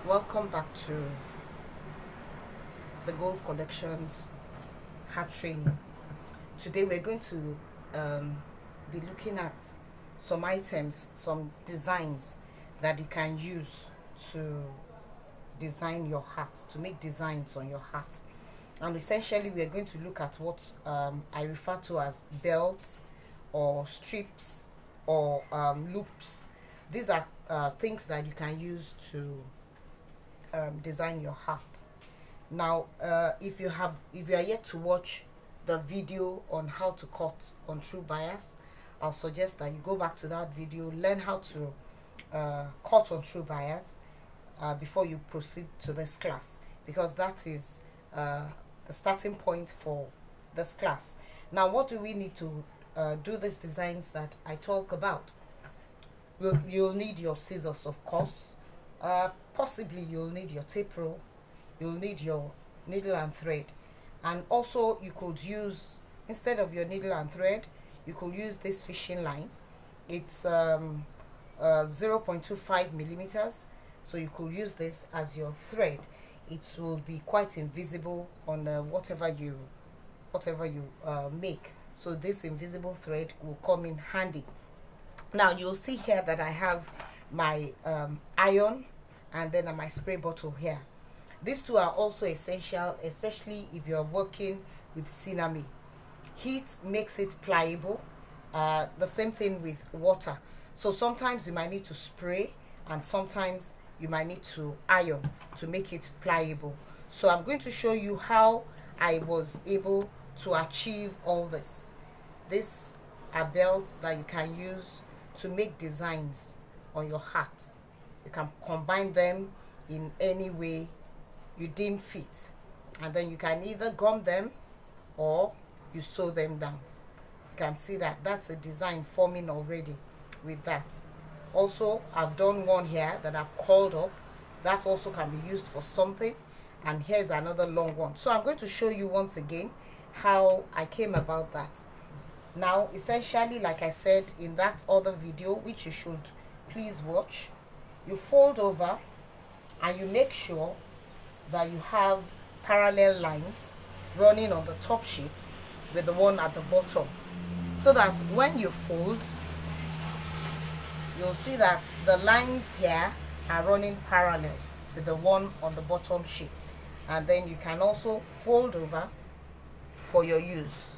Welcome back to the Gold Collections Hat Training. Today we're going to be looking at some items, some designs that you can use to design your hat, to make designs on your hat. And essentially we are going to look at what I refer to as belts or strips or loops. These are things that you can use to design your hat. Now if you are yet to watch the video on how to cut on true bias, I'll suggest that you go back to that video, learn how to cut on true bias before you proceed to this class, because that is the starting point for this class. Now what do we need to do these designs that I talk about? You'll need your scissors, of course. Possibly you'll need your tape roll, you'll need your needle and thread, and also you could use, instead of your needle and thread, you could use this fishing line. It's 0.25 millimeters, so you could use this as your thread. It will be quite invisible on whatever you make, so this invisible thread will come in handy. Now you'll see here that I have my iron and then my spray bottle here. These two are also essential, especially if you're working with Sinamay. Heat makes it pliable. The same thing with water. So sometimes you might need to spray and sometimes you might need to iron to make it pliable. So I'm going to show you how I was able to achieve all this. These are belts that you can use to make designs on your hat. You can combine them in any way you deem fit, and then you can either gum them or you sew them down. You can see that that's a design forming already with that. Also, I've done one here that I've called up. That also can be used for something, and here's another long one. So I'm going to show you once again how I came about that. Now essentially, like I said in that other video, which you should please watch, you fold over and you make sure that you have parallel lines running on the top sheet with the one at the bottom, so that when you fold, you'll see that the lines here are running parallel with the one on the bottom sheet. And then you can also fold over for your use.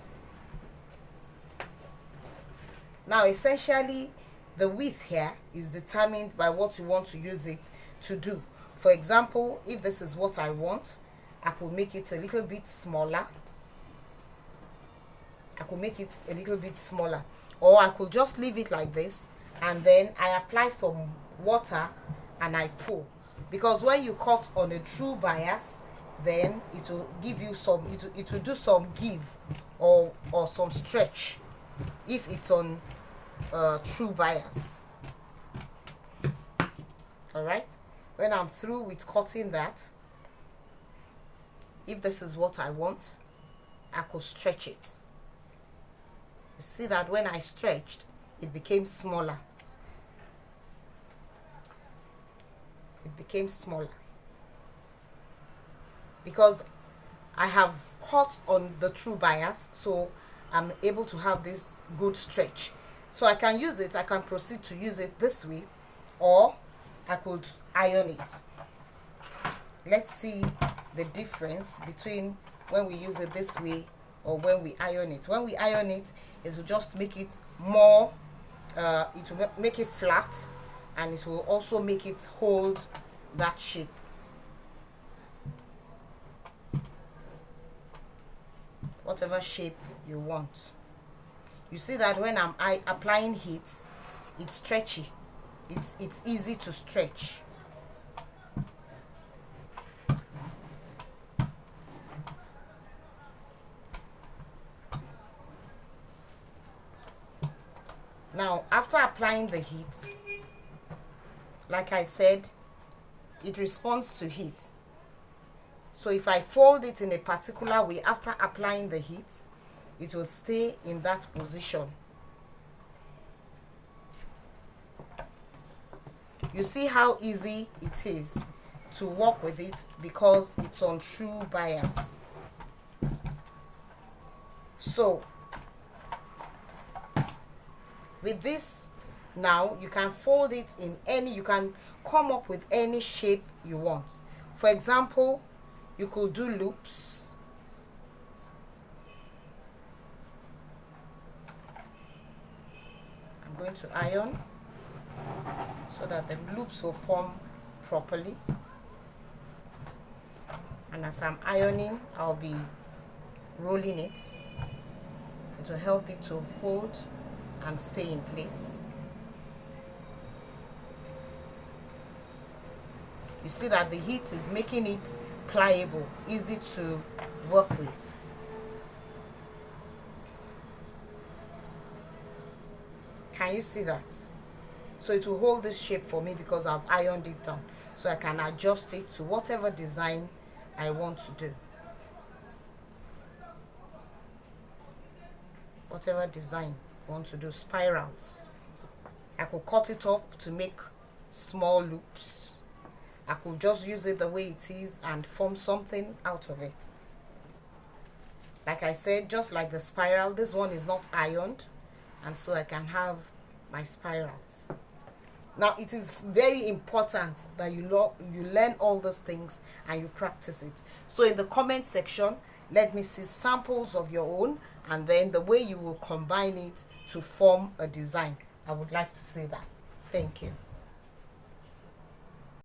Now essentially, the width here is determined by what you want to use it to do. For example, if this is what I want, I could make it a little bit smaller. Or I could just leave it like this, and then I apply some water and I pull. Because when you cut on a true bias, then it will give you some, it will do some give or some stretch if it's on true bias. All right, when I'm through with cutting that, if this is what I want, I could stretch it. You see that when I stretched, it became smaller. Because I have cut on the true bias, so I'm able to have this good stretch. So I can use it, I can proceed to use it this way, or I could iron it. Let's see the difference between when we use it this way or when we iron it. When we iron it, it will just make it more, it will make it flat, and it will also make it hold that shape. Whatever shape you want. You see that when I'm applying heat, it's stretchy. It's easy to stretch. Now, after applying the heat, like I said, it responds to heat. So if I fold it in a particular way after applying the heat, it will stay in that position. You see how easy it is to work with it because it's on true bias. So with this, now you can fold it in any, you can come up with any shape you want. For example, you could do loops. I'm going to iron so that the loops will form properly. And as I'm ironing, I'll be rolling it. It will help it to hold and stay in place. You see that the heat is making it pliable, easy to work with. Can you see that? So it will hold this shape for me because I've ironed it down. So I can adjust it to whatever design I want to do. Whatever design I want to do, spirals. I could cut it up to make small loops. I could just use it the way it is and form something out of it. Like I said, just like the spiral, this one is not ironed, and so I can have my spirals. Now it is very important that you learn all those things and you practice it. So in the comment section, let me see samples of your own and then the way you will combine it to form a design. I would like to see that. Thank you.